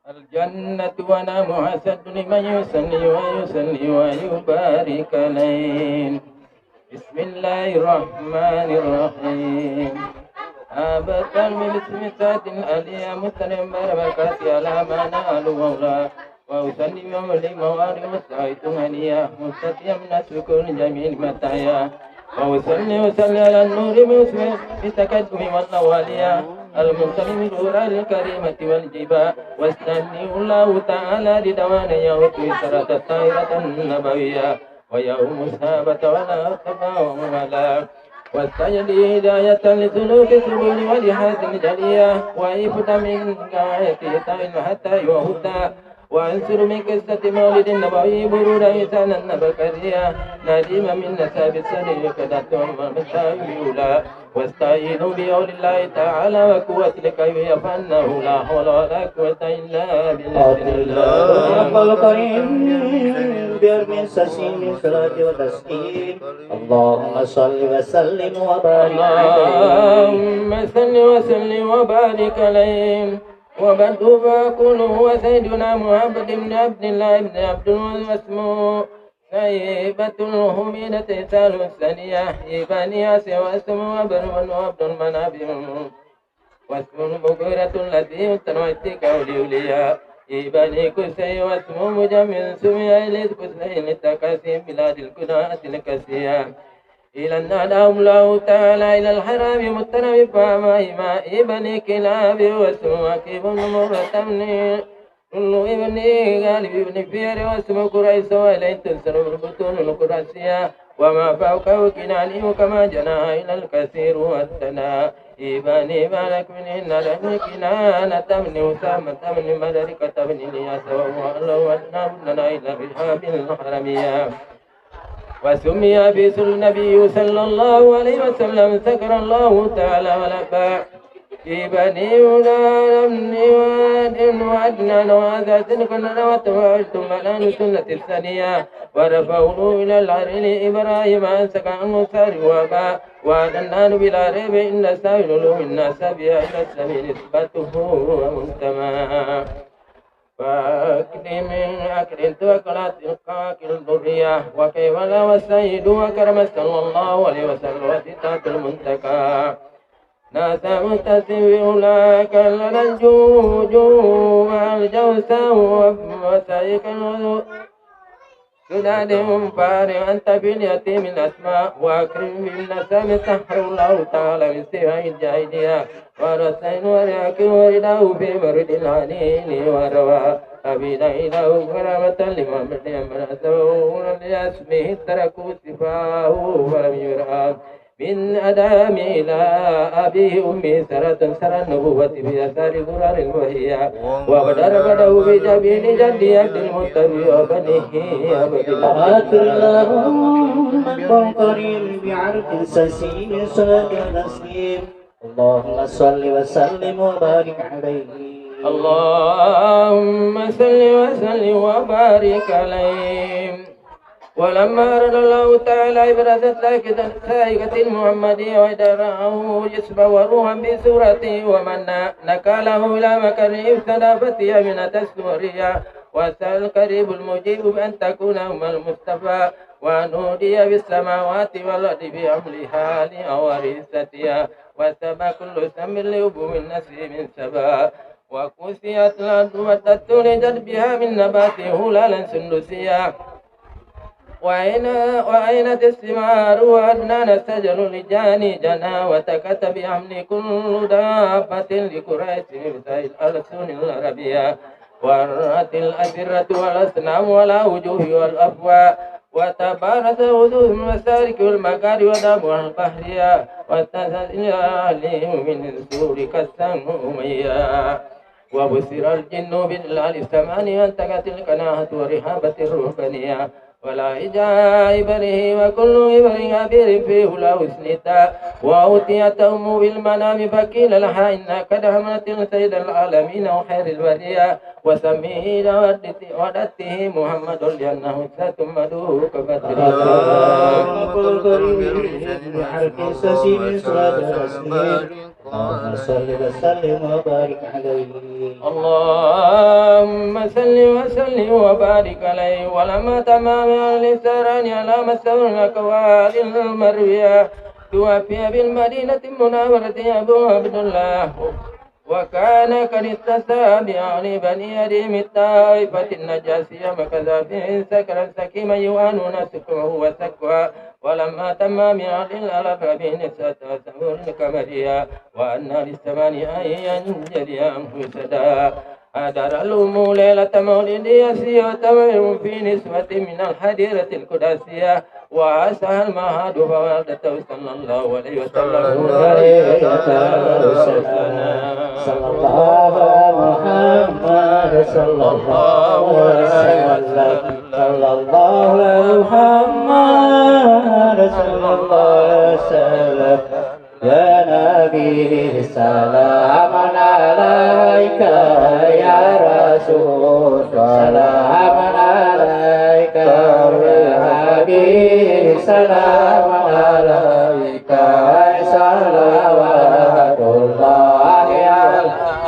الجنة ونعم حسد لمن يصلي ويصلي ويبارك عليه. بسم الله الرحمن الرحيم. أبدا من اسم سات الأليا مسلم بركاتي على ما نال مولا وأسلم لموارد وسعيت هنيا مستقيا من السكون جميل متايا وأصلي على النور مسلم بتقدم والنواليا المنسلم نور الكريمة والجبا واستني الله تعالى لدوان يوم سرة الطائرة النبوية ويوم السابة ولا خفا وملا واستجلي هداية لسلوك السبل ولحاس الجلية وإفت من غاية طائل حتى يهدى وأنصر من قصة مولد النبوي برود إنسان النبكرية نديما من نساب السرير كدت والمساوي واستعينوا بقول الله تعالى وقوة الكيف فأنه لا حول ولا قوة إلا بالله رب الكريم بأرمي سسيم صلاة وتسليم اللهم صل وسلم وبارك اللهم صل وسلم وبارك عليه وبعد فأقول هو سيدنا محمد بن عبد الله بن عبد الله واسمه طيبة الهمينة تسال الثانية إباني واسم وبر وعبد المنابر واسم البكرة التي تنويتك أولياء إباني كسي واسم مجمل سمي إليس كسي للتكاسي بلاد الكناة الكسية إلى أن أدعهم الله تعالى إلى الحرام متنبي فما إبني كلاب واسم وكيب مرتمني كل ابني غالب ابن فير واسم قريس وإليه تنسر البطون القرسية وما فوقه كناني كما جناح إلى الكثير والثنى إبني مالك من إن لم كنانة من أسامة من مدركة من إلياس وهو الله لنا إلى الرحاب الحرمية وسمي باسم النبي صلى الله عليه وسلم سكر الله تعالى ولبى في بني ونامني وادن وعدنا وهذا سنكنا وتوعدتم على سنة الثانية ورفعوا إلى العرل إبراهيم أنسك عنه سار وباء وعدنان بلا ريب إن سائل له الناس بها إلى السبيل إثباته ومنتمى فأكرم أكرم توكلات القاكل الذرية وكيف لا والسيد وكرم صلى الله عليه وسلم وستات المنتكى ناس متسم بأولاك لنا الجوج والجوسى وسيك سدادهم فارغ أنت باليتيم الأسماء وأكرم بالنسب سحر الله تعالى من سوى الجاهلية ورسين ورياك ورداه في مرد العنين وروا أبينا إله كرامة لمحمد أمرته لأسمه تركوا سفاه ولم يرى من أدام إلى أبي أمي سرة سر النبوة بأثار قرار الوهية وبدر بده بجبين جدي عبد المطلب وبنيه عبد الله اللهم الكريم بعرف سسيم صلاة وتسليم اللهم صل وسلم وبارك عليه اللهم صل وسلم وبارك عليه ولما أراد الله تعالى إبراز السائقة المحمدية ودرعه جسما وروحا بسورته ومن نكاله إلى مكان يفتدى فتي من السورية وسأل القريب المجيب بأن تكون أم المصطفى ونودي بالسماوات والأرض بأمرها لأوارثتها وسبى كل سم لأبو النسيم سبا وكسيت الأرض وتتولدت بها من نبات هلالا سندسيا وأينت الثمار وأدنان السجل لجاني جنا وتكت بأمن كل دابة لقريش بسائل الألسن العربية ورت الأسرة والأصنام والأوجه والأفواه وتبارز وجوه المسارك والمكار ودموع البحرية واتسد عليهم من السور كالسمومية وبصر الجن بالله الثمان وانتقت القناعة ورهابة الرهبانية ولا إجاء إبره وكل إبر عبير فيه لا أسنتا وأوتيت أم بالمنام فقيل لها إنك قد حملت سيد العالمين وخير البرية وسميه ودته محمد لأنه ستمده كفتر اللهم وسلم وبارك عليه ولما تمام الإسران على مسؤول الأكوان المروية توفي بالمدينة المنورة أبو عبد الله وكان قد استسى بعلي بني أديم الطائفة النجاسية وكذا به سكر السكيم يوانون سكره وسكها ولما تم بعلي الألف به نسأت سهول الكمرية وأن للثمانية ينجلي أنفسدا أدر الأم ليلة مولد يسير في نسوة من الحديرة القدسية وعسى المهاد فولدته صلى الله عليه وسلم صلى الله محمد صلى الله وسلم صلى الله محمد صلى الله وسلم يا نبي سلام عليك يا رسول سلام عليك يا حبيب سلام عليك صلوات الله على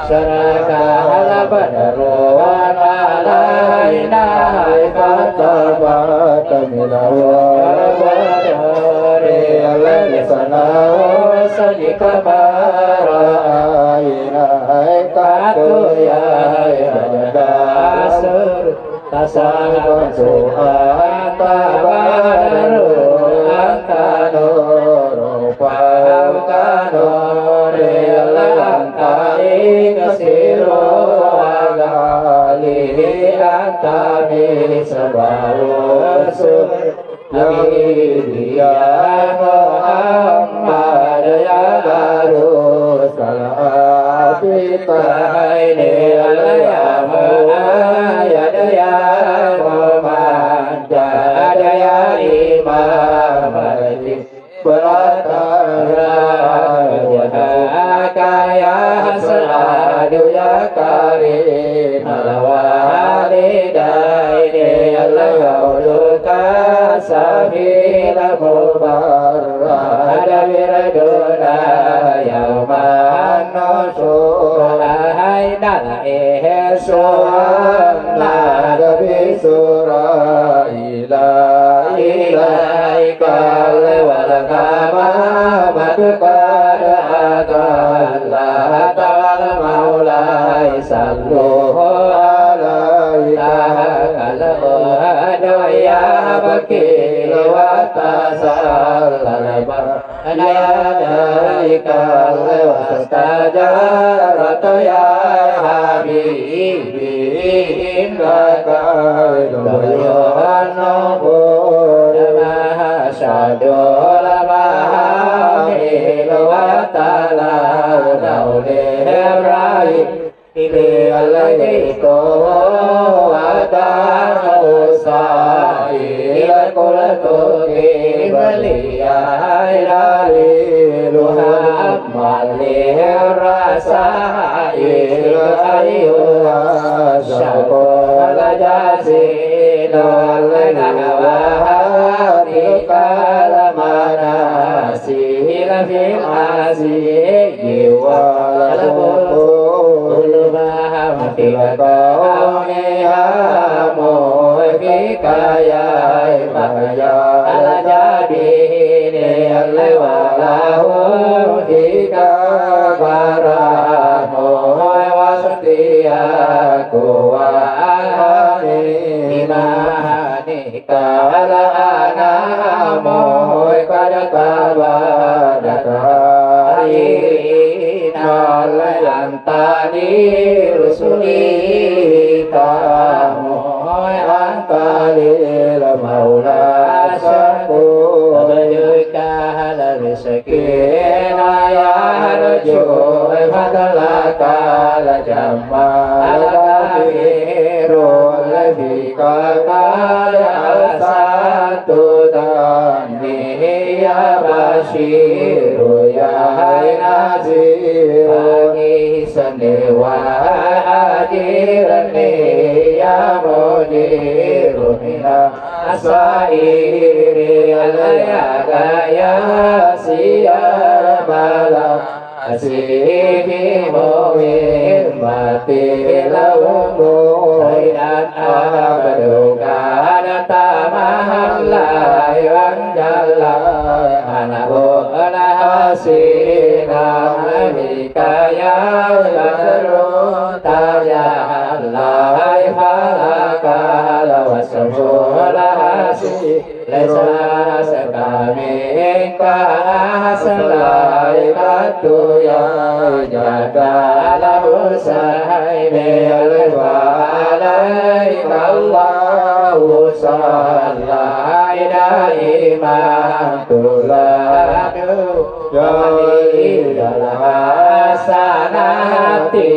شرك على بدر وعلينا فتبات من الوالدار الذي صنعه صدق بارائنا كاتو يا بدر tasawuf Tuhan tabaru angkanur pangkanur lantai kesiru agali antami sebaru sur ya Muhammad ya baru salam kita ini ya Muhammad ya Muhammad ya Imam beratara kaya selalu ya karim walidaini Allah yauluka sabila mubarrad wiraduna yauman nusur haidala ihsuan nada bisura ilaikal walakama madukar agalla ta'ala maulai salluhu ya bakil wa tasallal anayadikal wastajarat ya habibi innaka doyonobu mahashadul mahil wa talal daulihrai ini alaiko adanu sa'il kulatuki baliyai laliluha malih rasa'il ayuha syakul jazil walnahwahati kalamanasih fil asih walabuku Tiga-tiga kaya bahaya jadi ini lewalahu tiga baramu wasetia kuwani imani kala anamu kada kabadakari antani rusuli kamu antani maula saku abayuka halal sakina ya raju fadlaka la jamal kabirul bika kala satu dani ya bashiru ya nazir Sanewa ajirane ya mudiru mina asairi alaya ya siyamala asihi mu'min mati laumu jalan falakal wasmulasi lesa sekami kasalai katu ya jadalahu sahibi alaihi Allahu sallallahu ilaihi ma'tuladu jali hasanati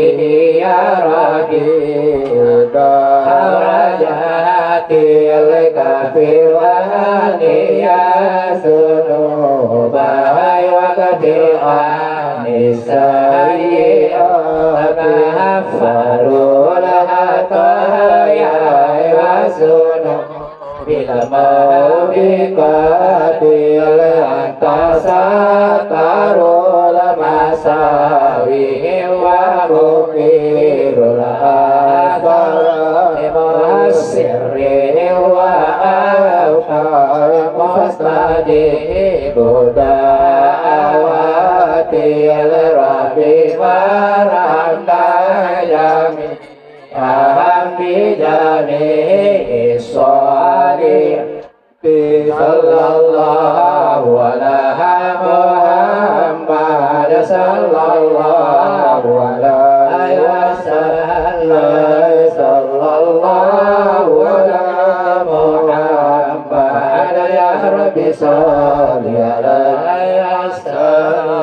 ya rahim rajati alaika fil wani ya sunubai wa kabil anisai aghafarul hataya wa sunu bila mau dikatil antasatarul masawi wa mukirul asara masirri wa mustajibud da'awati rabbi warahmatullahi Hamdi jami'i sholih sallallahu ala Muhammad sallallahu alaihi wasallam sallallahu ala Muhammad ya Rabbi sholli alaihi wasallam.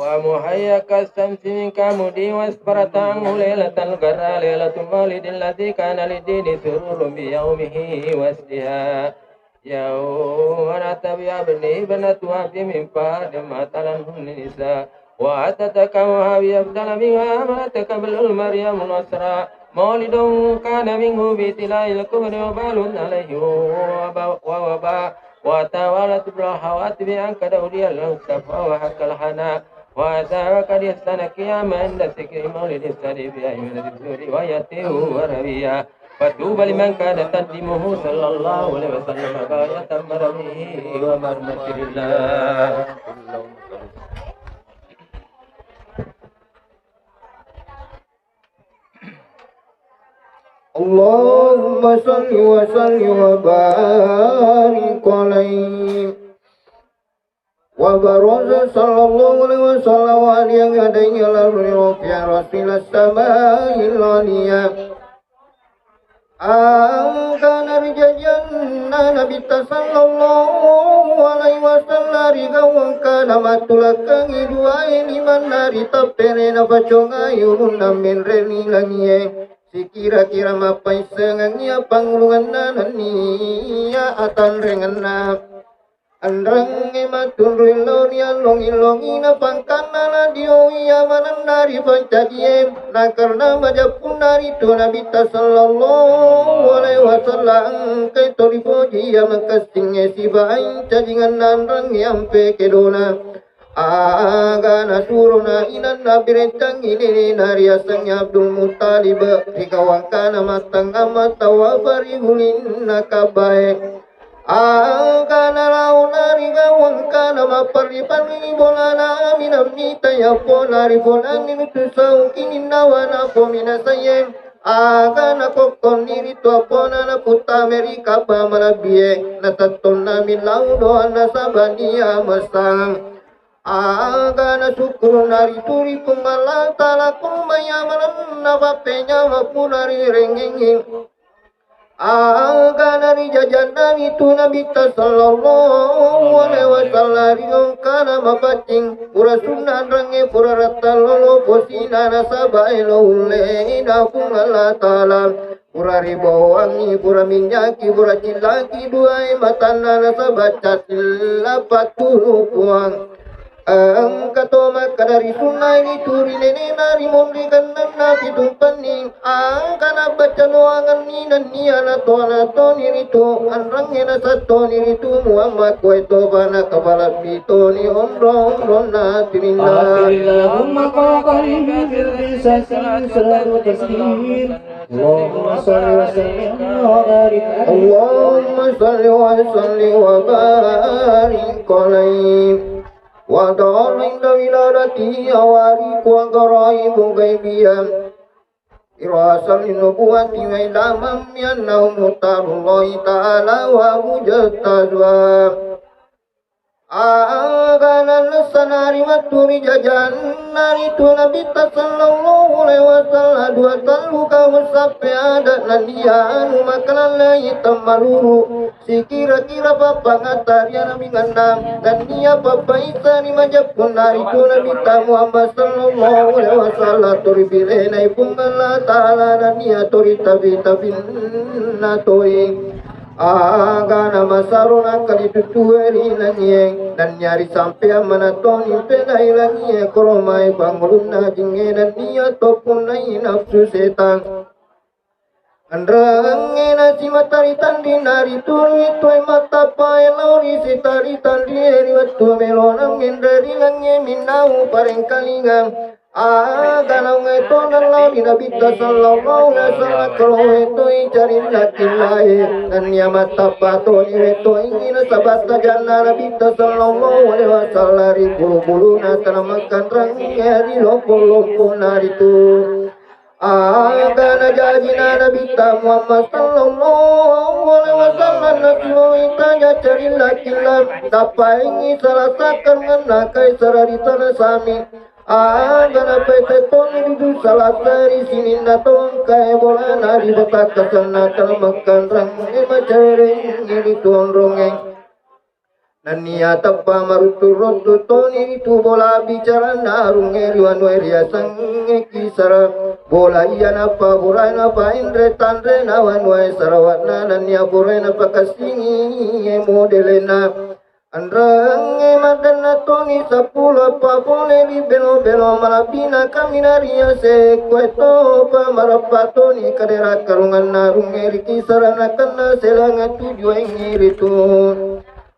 ومحيا كالشمس من كمدي واسفرت عنه ليلة القرى ليلة المولد الذي كان للدين سرور بيومه واسدها يوم نتبع ابني بنتها في من بعد ما تلنهن النساء وأتتك وهي أبدل منها ما تقبل المريم الأسرى مولد كان منه بتلاء الكبر وبال عليه ووباء وتوالت بالحوات بأنك دولي الكفى وحك الحناء وأتى وقد يستنك يا من عند سكر مولد السري بأيمن الزور ويته وربيا فتوبى لمن كان تقدمه صلى الله عليه وسلم غاية مرمه ومرمة الله. اللهم صل وسلم وبارك عليه وبرز صلى الله عليه وسلم عليه يديه الأرض في رسول السماء العليا كان رجالا نبي صلى الله عليه وسلم رجالا كان matulakan dua liman nari tapere na pachonga yurun min reni langie si kira-kira mapai sengangnya panglungan nanania atan rengan Andrang matun riloni longi na pangkana na dio iya manan dari pancadiem na karena majapun dari tu Nabi sallallahu alaihi wasallam kai toripo dia makasingnya si bain cajingan andrang yang pekedona agana suruna inan nabi rencang ini nariasanya Abdul Muttalib rikawangkana matang amat tawabari hulin nakabae Agana launa rigawang kana maparipan bolana minamni tayapo narifonan ninutusau kininawana pomina sayem agana kokon nirito apona na puta Amerika pa malabie nataton namin laudo nasabania masang agana syukur narituri pumalang talaku mayamanan napapenya mapunari rengengin agana ni jajanan itu Nabi sallallahu alaihi wasallam kana mapacing pura sunan range pura rata lolo posina nasabai lole inapun Allah taala pura ribawangi pura minyaki pura cilaki dua matana nasabaca silapatu puang Angkato makadari sunai ni turi nene nari mondi kanan na pitumpan ni angkana baca noangan ni nani ana to ni ritu anrang ena sato ni ritu muhammad kue to bana kepala pito ni onrong na tirinda Allahumma qarim bil sasin salatu taslim Allahumma salli wa sallim wa barik Allahumma salli wa barik alaihi wa darling da wiladati awari ku angkarai bugaibiyam irasal nubuwati wa ilamam yannahu mutarullahi ta'ala wa mujattazwa aganan sanari maturi jajan nari tu nabi sallallahu alaihi wasallam dua talu kau sampai ada nandian makanan lai tamaluru sikira-kira papa ngataria nabi ngandam dan dia papa isani majapun nari tu nabi Muhammad sallallahu alaihi wasallam turi bilena ibungala ta'ala dan dia turi tabi natoi agana masarona kali tutueri nanyeng dan nyari sampai manatoni penai lagi koromai banguluna jinge dan dia topun nai nafsu setan andrange nasi matari tandi nari turi tuai mata pae lauri sitari tandi eri watu melonang mendari lange minau pareng kalingam agana ngeto nalau di nabi sallallahu alaihi wasallam kalau itu cari laki lain dan ya mata pato ni itu ingin sabat jana nabi sallallahu alaihi wasallam di bulu-bulu na makan rangnya di lompo-lompo naritu agana jajina nabi Muhammad sallallahu alaihi wasallam nabi tanya cari laki lain dapat ingin salah sakar menakai sarari tanah sami agana pete toni du salatari sini natong kai bola nari batak kesana makan rang macere ini tuang rongeng nania tapa marutu rotu toni itu bola bicara narung eriwan weria sange kisara bola iya napa bola napa indre tandre nawan wai sarawatna nania bola napa kasingi modelena andrange madana toni sapula pa boleh di belo malabina kaminaria se kueto pa marapatoni kadera karungan narung eriki sarana kana selanga tuju engiritu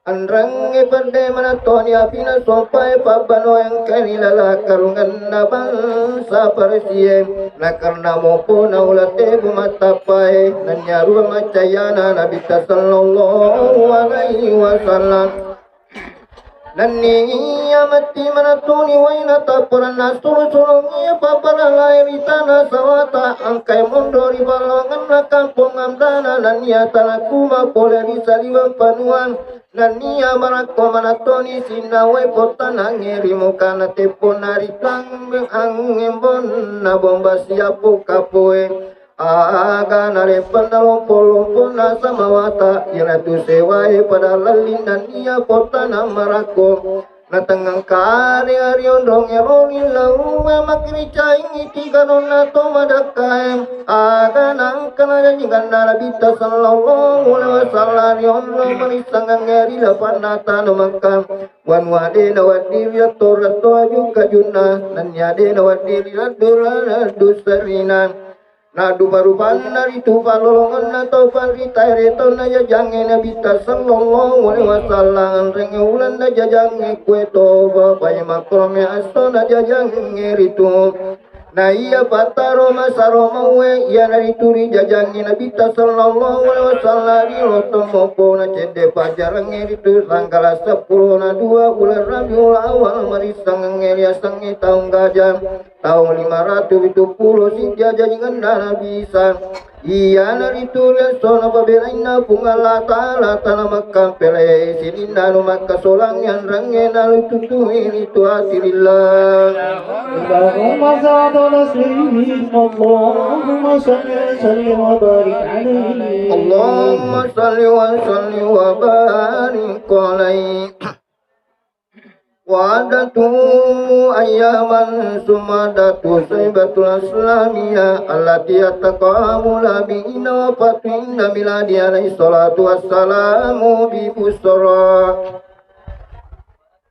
andrange pande manatoni apina sompai pabano yang kanilala karungan naban saparsie na karna mopo na ulate bumatapai nanyaru macayana nabi sallallahu alaihi wasallam Nani amati manatuni waina tapuran nasur sulungi papara lairi tanah sawata angkai mondori balongan na kampung amdana nania tanah kuma pole di saliwan panuan nania marako manatoni sinawai potan angeri mukana tepon naritang angembon na bomba siapu kapoe agana repanda lompo na samawata yana tu sewai pada lalinan ia kota namarako na tangang kari arion dong eroni lau makri caingi tiga nona to madakai agana kana jangan narabita sallallahu alaihi wasallam yono manisangan ngeri lapanata no makam wan wade na wadi ya torato juga junna nan yade na wadi radura dusarina nadu baruban nari tu palolongan atau parita reto na jajange nabi sallallahu alaihi wasallam renge ulan na jajange kue to bapai makrome asto na jajange ritu na iya pataro masaro mawe iya nari turi jajange nabi sallallahu alaihi wasallam di loto mopo na cede pajarang ritu sangkala 10 na 2 ulan Rabiul Awal marisang ngeria sangi taung gajah tahun 570 si jajangan dana bisa iya nari tulis sona pabelaina pungala ta'ala tanah makan pele sini nanu maka solang yang rangena lututu ini tu hatirillah Allahumma zadu naslimin Allahumma salli wa barik alaihi Allahumma salli wa barik alaihi Wadatu ayyaman sumadatu saybatul aslamiyah allati ataqamu labina wa fatinna miladi alaihi salatu wassalamu bi busra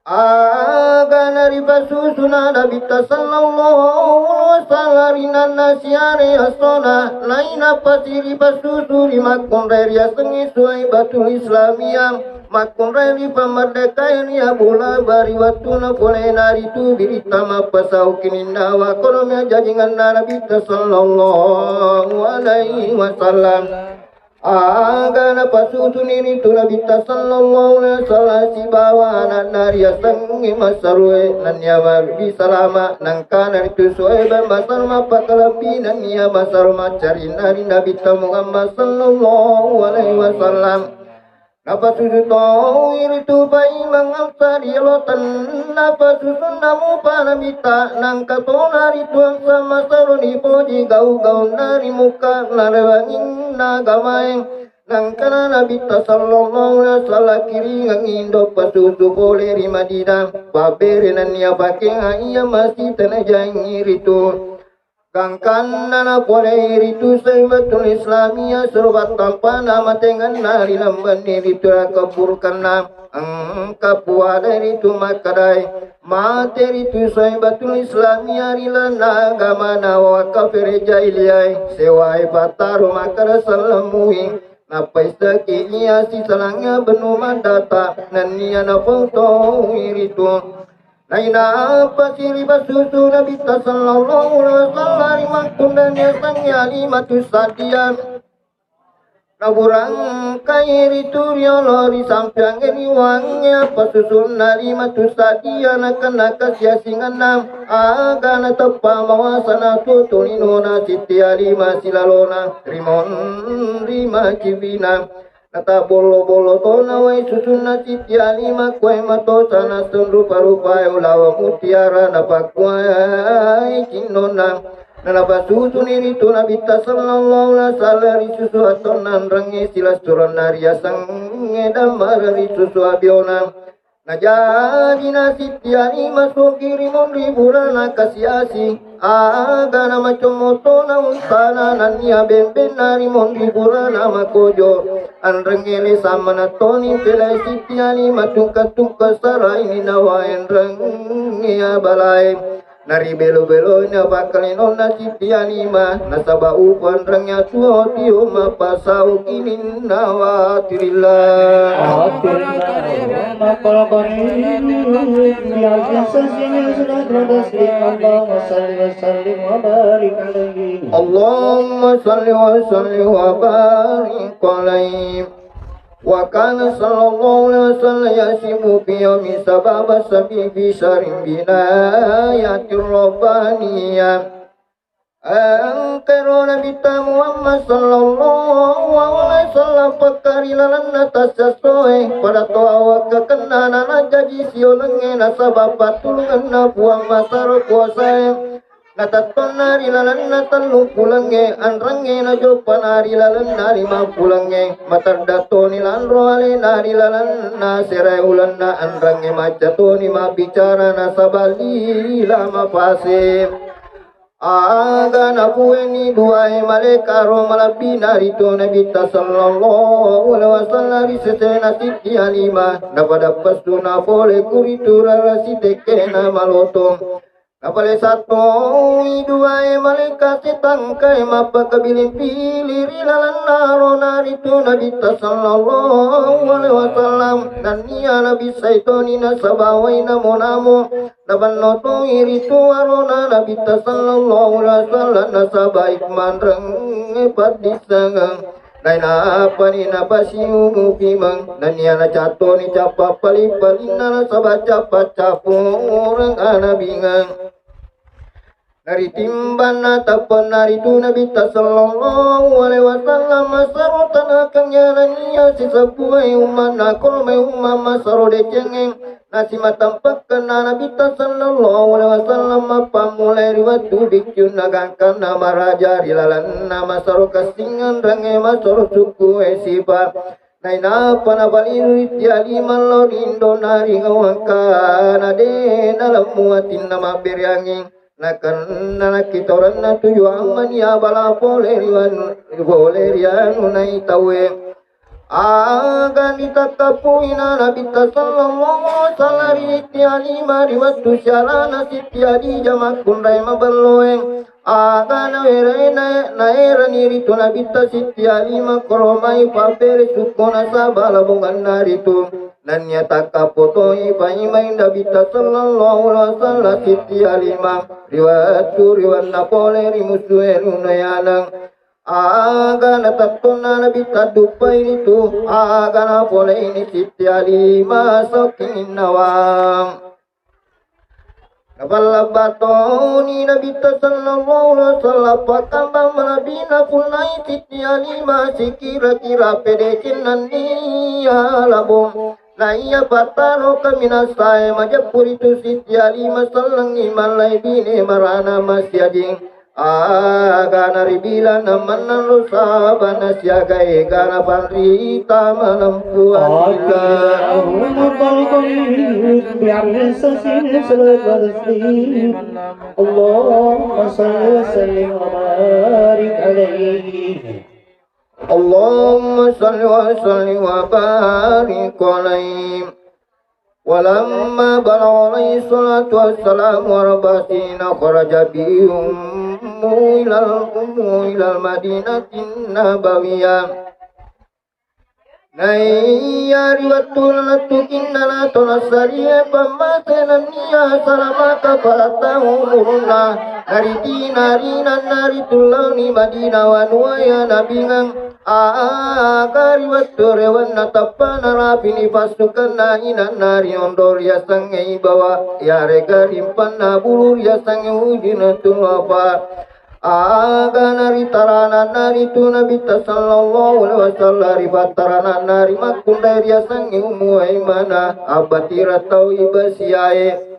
Agana ribasusuna nabita sallallahu salarinan nasiare asona laina pasiri basusuri makon reria sengi suai batu islamia makon reri pamerdeka ini abula bari watuna boleh nari tu biritama pasau kininda wa kolomnya jajingan nabita sallallahu alaihi wasallam. Agana pasutuni tulabita sallallahu alaihi wasallam si bawa nariya sangi masarue nanya bisalama nangkana itu soe basalma pakalabi nanya masarma cari nari nabi Muhammad sallallahu alaihi wasallam. Napa susu tau iritu bayi mengamsari lotan napa susu namu panamita nang katonari tuang sama saruni poji gau nari muka narewangin nagamaeng nang kana nabita sallallahu alaihi wasallam kiri ngindo pasusu boleh rimadina babere nania pakai iya masih tenajang iritu Kangkan nana boleh ritu sebatul Islamia serbat tanpa nama tengan nari lamban ritu keburkan nam kapua dari itu makadai mate ritu sebatul Islamia rila nagama nawa kafir jahiliyai sewai pataru makara salamui napai sekinya si selangnya benuma data nania nafoto iritu Naina pasiri basusu Nabi sallallahu alaihi wasallam makundanya sangya limatu sadian Naburang kairi turiolo di samping ini wangnya pasusun nalimatu sadian akan kasih singanam agana tepa mawasana tutulinona sitia lima silalona rimon rima cibina Nata bolo tona wai susuna sitia lima kue mato sana sun rupa ulawa mutiara napa kue cinona napa susun ini tu nabita sallallahu alaihi wasallam susu atonan rangi silas turan naria sang ngedamar susu abiona Najadi nasitia lima sukiri mondri burana kasiasi agana macomoto na untana nania bemben nari mondri burana makojo anrengele samana toni pelai sitia lima tuka sarai minawa enrengia balai nari belo ina bakalino nasitia lima nasaba upan rengnya tuo tio mapasau kinin nawa tirillah Allahumma salli wa sallim wa barik alaihi wa kana sallallahu alaihi wasallam yasimu bi yawmi sababa sabi bi syarin binayatir rabbaniyah Angkero Nabi Muhammad sallallahu alaihi wasallam pakari lalan atas sesuai pada toa kekenanan jadi siolenge nasabab patulungan na buang masar kuasa nataton nari lalan natalu pulange anrange na jopan nari lalan nari ma pulange matar datoni lan roale nari lalan na serai ulan na anrange macatoni ma bicara nasabali lama pasir Agana pueni duai maleka romalabi narito Nabi sallallahu alaihi wasallam risetena sitia lima dapat pastuna boleh kuritura rasitekena maloto Napale satu duai maleka setangkai mapa kabilin pilih rilalan naro narito Nabi sallallahu alaihi wasallam dan ia Nabi saitoni nasabawai namo Naban noto iritu arona Nabi sallallahu alaihi wasallam nasabaik mandreng epat disangang Naina apa ni napasiu mukimang Naniana cato ni capa paling-paling nasabaca pacapu orang anabingang Nari timban natapan naritu Nabi sallallahu alaihi wasallam masaro tanah kenyarannya sisa buai uman nakol mai umam masaro decengeng nasi matampak kena Nabi sallallahu alaihi wasallam apa mulai riwatu bikyun nagangkan nama raja rilalan nama saro kasingan range masaro suku esipa Naina panabali tiali malo dindo nari ngawangkan ade dalam muatin nama beryanging Nakan nanak kitoran na tuyo aman ya bala boleh rian unai tawe agan ditakapuina Nabi sallallahu alaihi wasallam riwatu syarana sitiadi jamakun rai mabeloeng agan werena naera niritu Nabi sitiadi makromai papere sukona sabala bungan naritu dan nyata kapotoi paimai Nabi sallallahu alaihi wasallam sitiadi riwatu riwat napole rimusuenu nayanang agana tattuna nabi tadupai itu agana pole ini sitiali masokin nawam Nabalabatoni nabi sallallahu alaihi wasallam pakamba manabina punai sitiali masih kira-kira pede cinani alabom Naya patano kamina saya majapuri tu sitiali masalangi malai bine marana masyading agana ribila namanan rusabana siaga egana pandrita menempuan Allahumma salli wa sallim wa barik alaihi Allahumma salli wa sallim wa barik alaihi Walamma balagha alaihi salatu wassalam wa rabasina kharaja bihum ilal madinatin nabawiyah Naya riwatul natukinna la tunasariya pammatena niya salamaka falatahu muruna naridina rina naritulani madina wa nuaya nabingang agari wattore wanna tappana rapini pasukan na inan nari ondor ya sangai bawa ya regarim panna bulur ya sangai ujina tulapa agana ritarana nari tu nabi sallallahu alaihi wasallam ribatarana nari makunda ya sangai umuai mana abatira tau ibasiae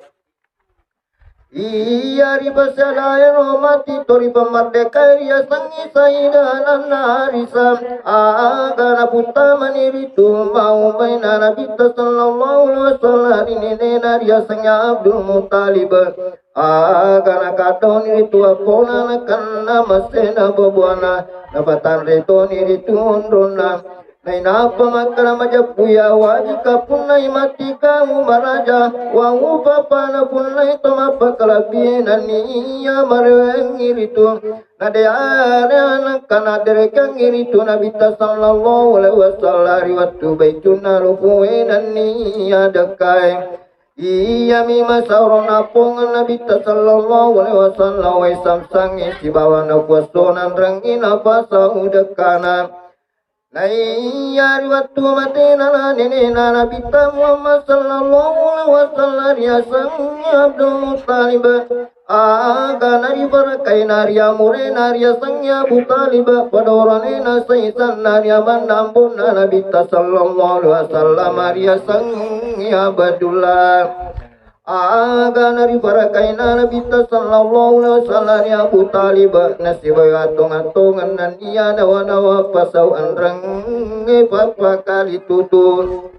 Iya ribasalaya romati tori pemerdeka ya sangi saidana narisa agana puta maniritu mau baina nabi sallallahu alaihi wasallam ini naria sangya Abdul Muttalib agana kadon itu apona kanna masena bobuana nabatan reto niritu ondona Naina pamakara majapuya wajika punai mati kamu maraja wangu papana punai toma pakalabina niya marwengiritu nade anak kana dereka ngiritu nabi sallallahu alaihi wasallam riwatu baituna rufuenan niya dekai Iya mima saurona pongan nabi sallallahu alaihi wasallam wa samsangi si bawana kuasonan rangina pasau dekana Naya riwatu matena la nenena nabi Muhammad sallallahu alaihi wasallam ya sangi Abdul Muttalib agana ribarakai naria mure naria sangi Abu Talib padoranena saisan naria manambun nabi sallallahu alaihi wasallam naria sangi Abdullah agana ribarakai nabi sallallahu alaihi wasallam ya Abu Talib nasiba atung-atungan nan iya nawa-nawa pasau anrang papa kali tutun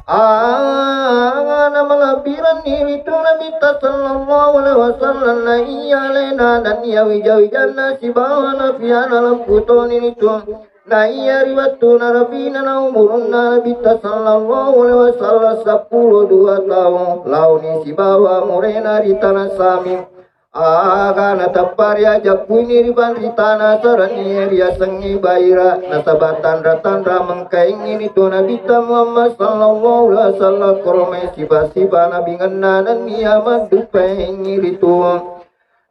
agana malabiran diri tu nabi sallallahu alaihi wasallam na iya lena dan iya wijawijan nasibawana fiana lamputoni itu Naya riwatu narabina na umurun nabi sallallahu alaihi wasallam 12 tahun launi si bawa murena di tanah samim agana taparya japuni riban di tanah sarani ria sengi baira nasabatan ratandra mengkaingi itu nabi Muhammad sallallahu alaihi wasallam korome siba-siba nabi ngena dan niamat dupengi itu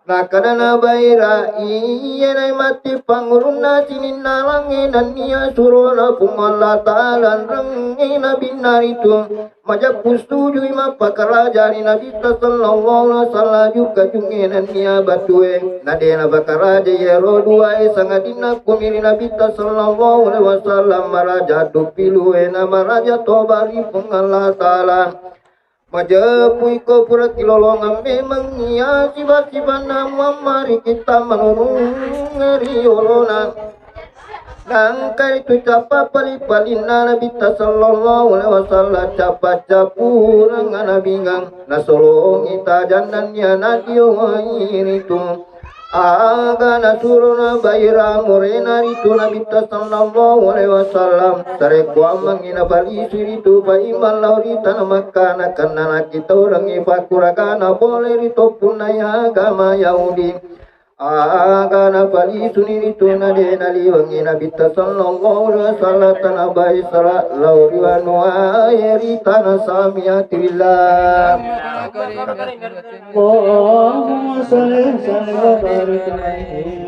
Nakadana baira iya nai mati panguruna sinin nalangi dan niya surona pungala talan rengi nabi naritu majak pustuju ima pakarajari nabi sallallahu alaihi wasallam juga jungenan niya batue nadena bakaraja yero dua sangadina kumiri nabi sallallahu alaihi wasallam maraja dupilue nama raja tobari pungala talan Majapui ko pura kilolongan memang iya siba-siba nama mari kita menurung ngeri olona Nangkai itu capa pali-palina nabi sallallahu alaihi wasallam capa-capu dengan nabi ngang nasolong ita janannya nadio itu Agana suruna bayra morena ritu nabi sallallahu alaihi wasallam tarekwa mangina bali siritu pa iman lauri tanah makana karena kita orang ifakuragana boleh ritu punaya agama Yahudi agana bali sunitu nade nali wangina nabi sallallahu alaihi wasallam tanah bayi sala lauri wanua eri tanah samiatillah Allahumma salli wa barik alaihi.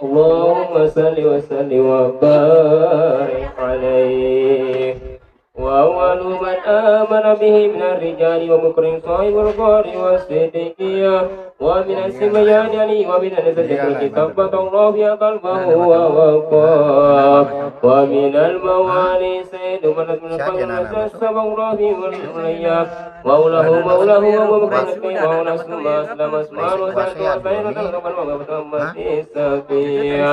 Allahumma salli wa sallim wa barik alaihi wa awwalu man amana bihi min ar-rijali wa mukrim sahibul qari wa siddiqiyya wa min as-sibyani ali wa min an-nisati tabbat Allah ya qalbahu wa waqaf wa min al-mawali sayyidu man sabba Allah wal ulayya wa ulahu maulahu wa mukrim wa nasma aslama asmaru sa'atu wa sayyidatan wa safiya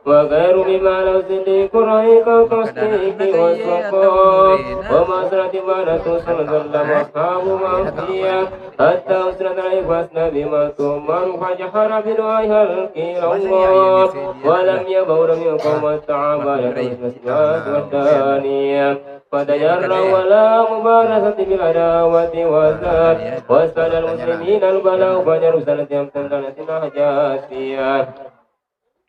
wa ghairu bima law siddiqu ra'ika tasdiqi wa saqaf wa masrati baratu sallallahu ashabu ma'fiya hatta usrat al-ibas nabi ma'tumar fajahara bidu'aiha al-kilallah wa lam yabawra min qawmat ta'abara wa daniya fadajarra wa la mubarasati bil adawati wa zat wa sadal muslimin al-bala wa fajaru sanati amtandanatin hajatiyah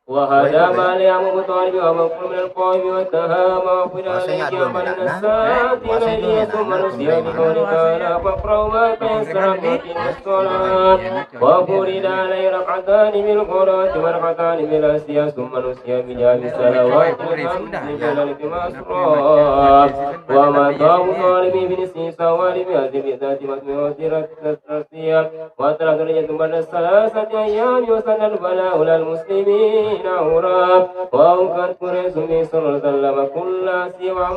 وهذا ما ليعم بطالب ومقر من القائم والتهام وفر عليك من الساعة إليه ثم نسي بقول تعالى فاقرأوا ما تيسر من الصلاة وفرد عليه ركعتان بالقراءة وركعتان بالأسيا ثم نسي بجاب الصلوات الخمس بذلك مسرات وما طاب طالب بن سيسا والم هذه بذات مسموع الرسية وترك رجل بعد الثلاثة أيام يسن البلاء للمسلمين نورا وأوقات قريش صلى الله عليه وسلم كل سوى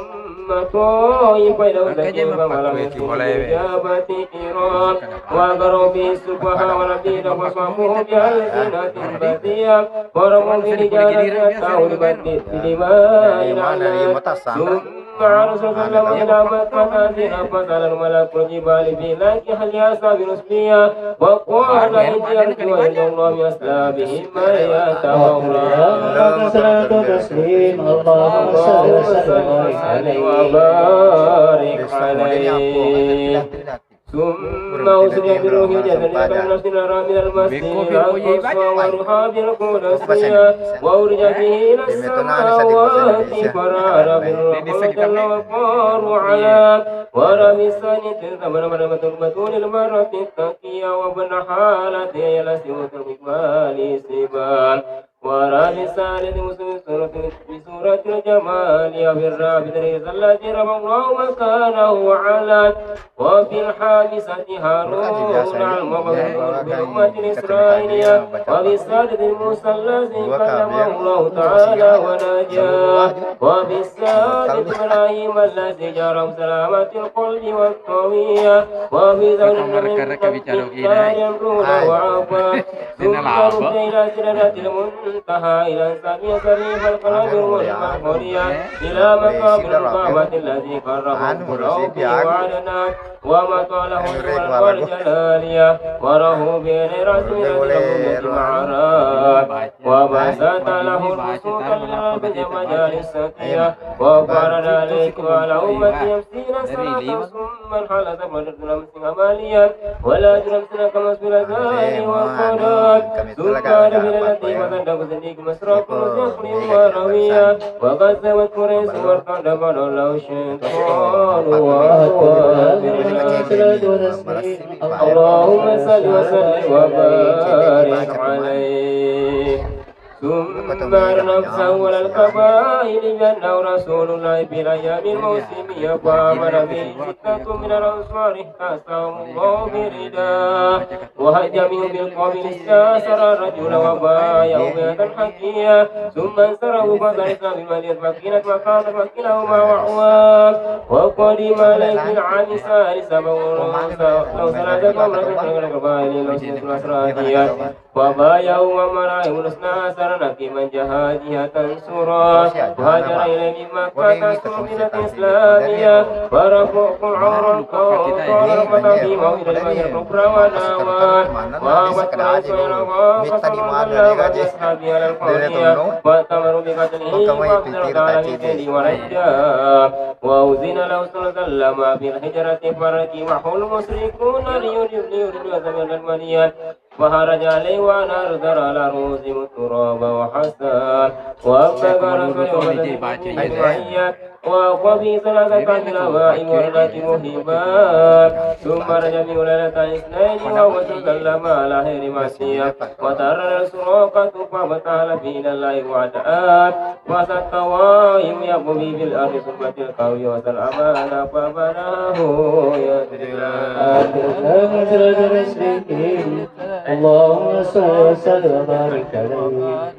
طائف لو تجيب ولم إجابة كرام وقروا به السفهاء والعبيد وصفوهم بألسنة بذية ورموا برجال التاول بدل بدماء العناد ثم رسول الله إلى مكة فسأل الملك الجبال بلاك هل يأسى بنسبية وقال إن يرجو إلى الله بأسلابهم ما يتوى اللهم صل وسلم اللهم صل وسلم وبارك عليه ثم أوصي بروح جسد نفسنا من المسجد الأقصى ورحاب القدسية وأرج به إلى السماوات فرار بالرحمة جل وقار على ورب الثاني تزمن مرمة البتول المرة التقية وابن حالة يلسوة الإقبال سبان وراب الثالث بسورة الجمال وفي الرابع التي رفع الله مكانه وعلا وفي الحادثة هارون المبعوث بأمة الإسرائيلية وفي السادس موسى الذي كلمه الله تعالى ونجاه وفي السادس إبراهيم الذي جرى سلامة القلب والطوية وفي ذوي النبي يمرون وعفا ثم رد إلى سدرة المنتهى إلى سبيل سريف القلب والمحمودية إلى مقام المقامة الذي كرمه الله وعدنا وما طاله والجلالية وره بين رسم الذي معرات وبسط له البسوط الأرض مجال السقية وفرد عليك وعلى أمة يمسين صلاة ثم الحالة مدد لمس عمالية ولا تلمسنا كما اسم الأذان والقرآن ثم رفل التي وصدق صديق مسرق وزيخري وروية وقد سوت قريش وارتد الله الشيطان وهو اللهم صل وسلم وبارك عليه ثم نفسه على القبائل بأنه رسول الله في الأيام الموسمية فآمن به ستة من الأنصار احتسبهم الله برداه وهجموا بالقوم استأثر الرجل وبايعوا بيئة حكية ثم انصرفوا فضرب بالمدينة مكينة وكانت مكينهما وعوام وقدم عليه عن سالس لو ثلاثة من القبائل لو سنة الأسرائيلية وبايعوا ومراهم الاثنى عشر نقيما جهادها تنصرا وهاجر إليه من مكة سنة إسلامية ورفعوا عمر القوم رحمة في موئل المجر الكفر وناوى وابت رسول وقصر الله وجسحبي على القومية واتمروا بقتله وابدل تعالى من كيد ورجاء وأوزن له سلم في الهجرة فرجي وحول المشركون ليريدوا زمن المنية وهرج عليه وانا ارذر على رؤوسهم التراب وحسن وابتغى رجل وفي ثلاثة الهواء وردة مهمات ثم رجع في ليلة اثنين وهو تكلم على خير معصية وترى السروقة فابتال فينا الله وعداء وستواهم يبغي في الأرض ثم تلقى ويوصل أمانة فبناه اللهم صل وسلم وبارك عليه.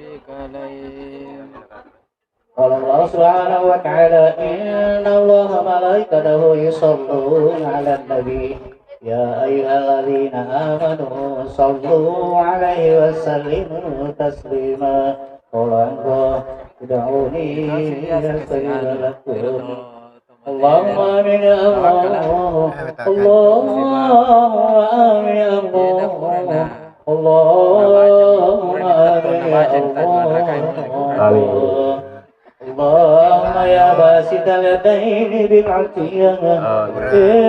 قال الله سبحانه وتعالى إن الله وملائكته يصلون على النبي يا أيها الذين آمنوا صلوا عليه وسلموا تسليما. قال الله ادعوني أستجب لكم. اللهم آمين يا الله اللهم آمين يا الله اللهم آمين يا الله اللهم يا باسط اليدين بالعافية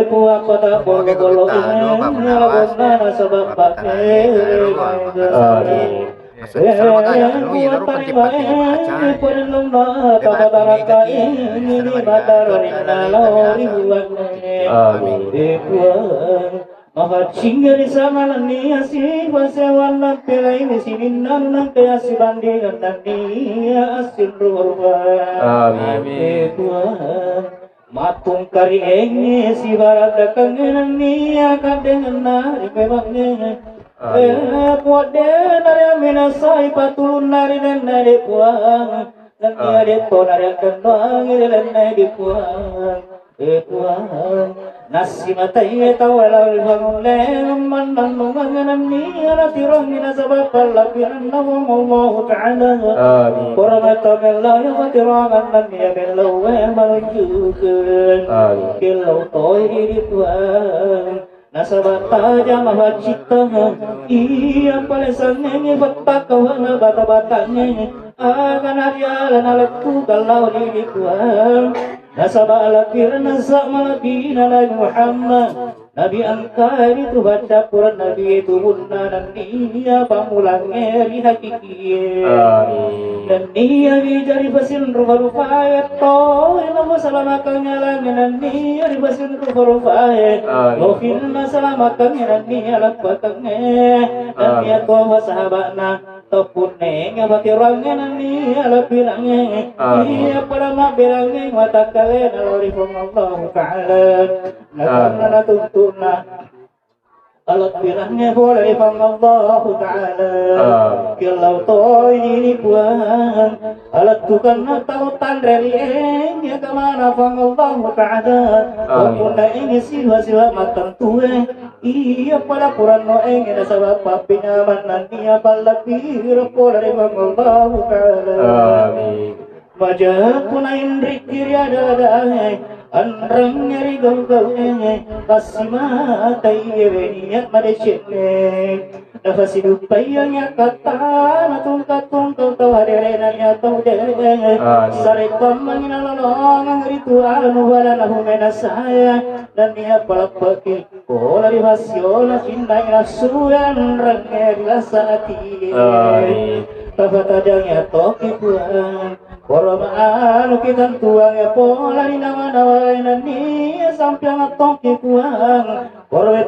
ibu aku tak boleh kalau ini ya benar sebab Mahat singgari sama nani asih wasewan nampela ini sini nang kaya si bandingan nani asin rupa. Amin. Tuhan matung kari engi si barat kangen nani akan dengan nari memangnya. Puat den nari menasai patulun nari dan nari puang dan nari to nari kenang dan nari puang. Tuhan nasi matai tawala al-hamle man manganani ala tirangina sabab lakiran Allah ta'ala qurmata billahi wa tirangan ya billahu wa maljukan killau toiri Tuhan nasabata jamaah cita iya palesannya batak kawana bata-batanya akan arialan alatku kalau ini Tuhan nasaba alakir nasa malabina nabi Muhammad nabi angkar itu baca Quran nabi itu munna dan dia pamulangnya di hakikiyah dan dia bijari basin rupa-rupayat toh ilmu salamakannya langit dan dia basin rupa-rupayat lofin salamakannya dan dia lapakangnya dan dia toh sahabatna topune ngabati rangen ni ala bilangnya iya pada mak bilangnya mata kalian alori Allah Ta'ala nakana tuntuna alat bilangnya boleh Allah Ta'ala kalau toy ini buang alat tukang tahu tandreli ya kemana Allah Ta'ala topuna ini siwa makan tuwe iya pada Quran noeng ada sebab papinya mana dia balapir pola Allah Ta'ala amin wajah punain rikir ada anrang nyari gau-gau kasima tayyibeniat madeshene nafas hidup payahnya kata natung kau tahu haderenanya tahu deh sare pamangin lalong ritual nuwala lahu menasaya dan dia palapaki pola divasiola cinta nasuran rangnya dilasati tafatadangnya toki Tuhan Korban kita tuang ya pola di nama-nama ini sampai ngatong kikuang. Korban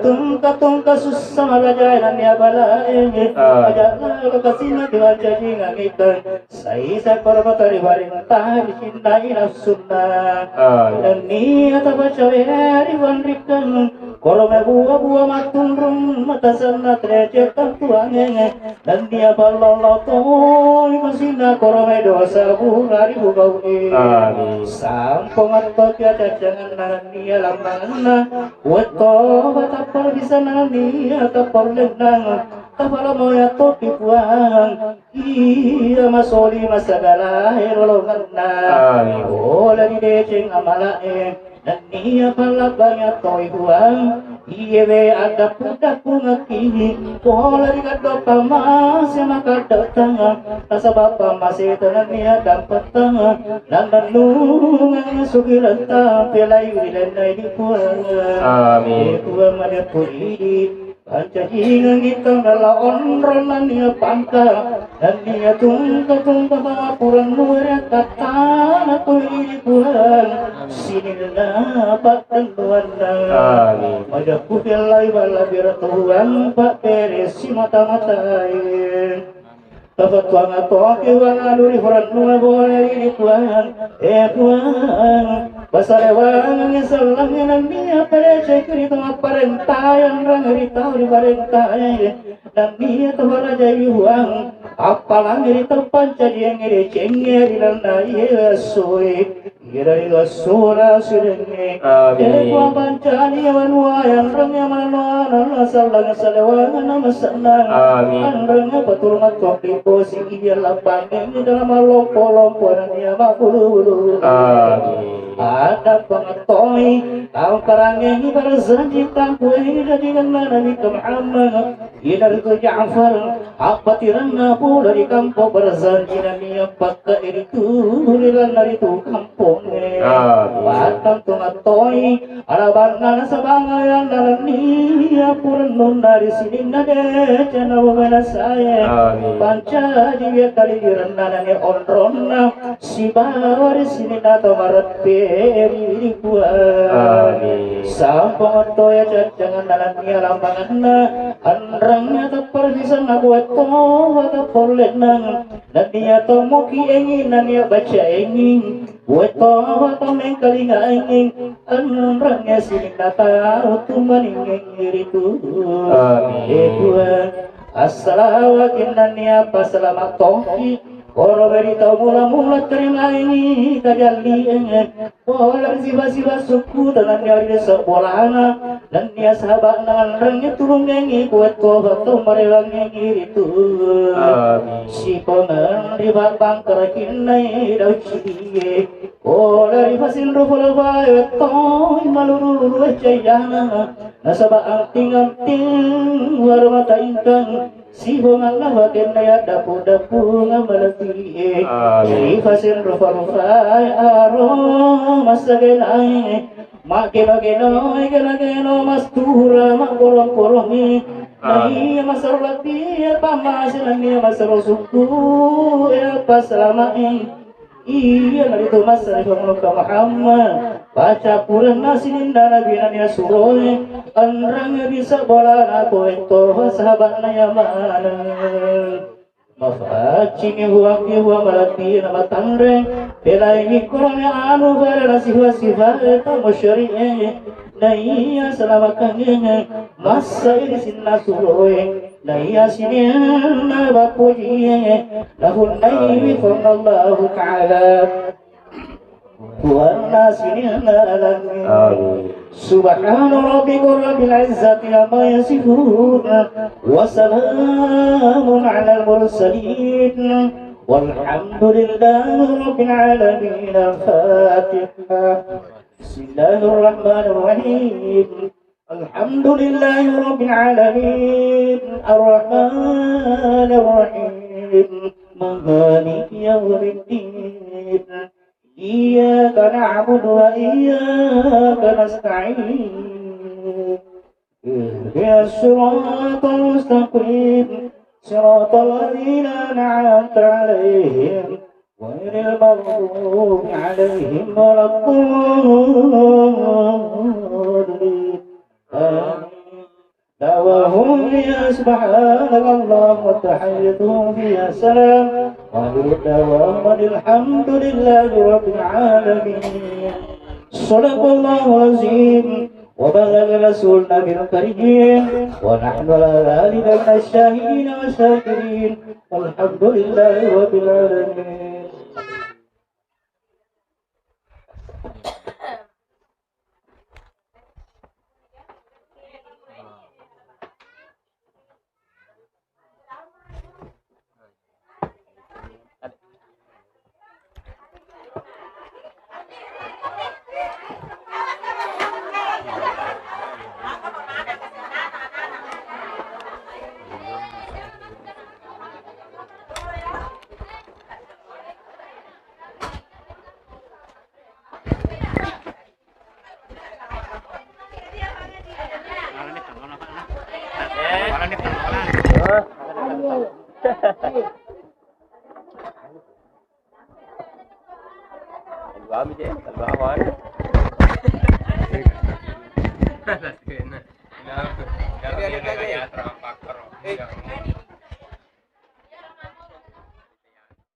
tungka susah raja ini balai. Ajaklah lokasinya diwajah jingangikan. Saya korban teribarintah dicintai nafsunna. Dan niat apa cewek diwanrikan. Korban buah-buah matung mata sana tercetak tuangnya. Dan dia balai toh masina korban dosa hari bukau ni sampung atau tiada jangan nani alamana wato batapar bisa nani atau perlenang tapala moya to tipuang iya masoli masagala herolongan na ola di deceng amala dan niya pala banyak toy buang iya be ada pudak bunga kini pola di kado pama sama kado tanga rasa bapa masih tenang niya dapat tanga dan nungang sugiran ta pelai dan di puang amin puang ada puri Panca hingang itang dala onronan niya pangka dan niya tungka mga purang nuwara katana to ilipuhan sinilapa tanduan na madapupilay balabira tuwang pa peres si mata-matayin Tapat tuang ato kiwang aluri horan nunga boleh ilipuhan Tuhan Pasarewang ang isalang yan niya perecay kerito nga parentayan rang ritaw di parentay dan niya tawara jayuang apalang ritaw panca diyang irecengnya rilana yesoy gira sura sirenge kwa panca niya manuayan rang ya manuanan asalang salewangan na masanang ang rang ya patul matoklipo si iya lapangin dalam malompo-lompo na niya makulu ada pengetahui tahu karangnya ini berzanji tangguh ini dengan Nabi Muhammad ini dari Ja'far apa tirana pula di kampung berzanji Nabi yang pakai itu dari itu kampungnya batang pengetahui ada bangga sebangga yang dalam niat purun dari sini nade channel bela saya panca dia kali direndahnya onrona si bawar sini nato marat eri buah sampong toya jangan dalam niat lambangan anrangnya tapar bisa nabuat toh atau polenang dan niat tomo ki engin niat baca engin buat toh atau mengkalinga engin anrangnya sini nata utuman engin itu buah assalamualaikum niat pasalamat tohi Kalau beritahu mula-mula terima ini tajalli Pola siba-siba suku dengan nyari sebolana dan dia sahabat dengan rangnya turun nyanyi buat tobat tuh mereka nyanyi itu si pengen di bangkang kerakin naik daun ciye Pola rifasin ruful bayi toh maluru cayana nasabak anting-anting warmata ingkang si bongang nawakin naya dapu-dapu ngamalati si fasin rufa-rufa aro masagenai makena-geno mas tura mak korong-korongi nai masarulati pamasilani masarusuku apa selamai iya nari Thomas Muka Muhammad baca purna sininda nabi nanya suroi anrang bisa bola aku itu sahabat naya mana mafacini huang malati nama tanreng pelai kurang anu pada sifat itu musyri'e naya selama kangen masa ini sinna suroi naya sinna bapuji lahun naiwi Allah ta'ala والناس سبحان ربك رب العزة عما يصفون وسلام على المرسلين والحمد لله رب العالمين الفاتحة بسم الله الرحمن الرحيم الحمد لله رب العالمين الرحمن الرحيم مالك يوم الدين إياك نعبد وإياك نستعين اهدنا الصراط المستقيم صراط الذين أنعمت عليهم غير المغضوب عليهم ولا الضالين آمين دعواهم فيها سبحانك اللهم وتحيتهم فيها سلام ودعواهم الحمد لله رب العالمين صدق الله العظيم وبلغ رسولنا الكريم ونحن على ذلك من الشاهدين والشاكرين والحمد لله رب العالمين. Kami je, kalau awal. Nah,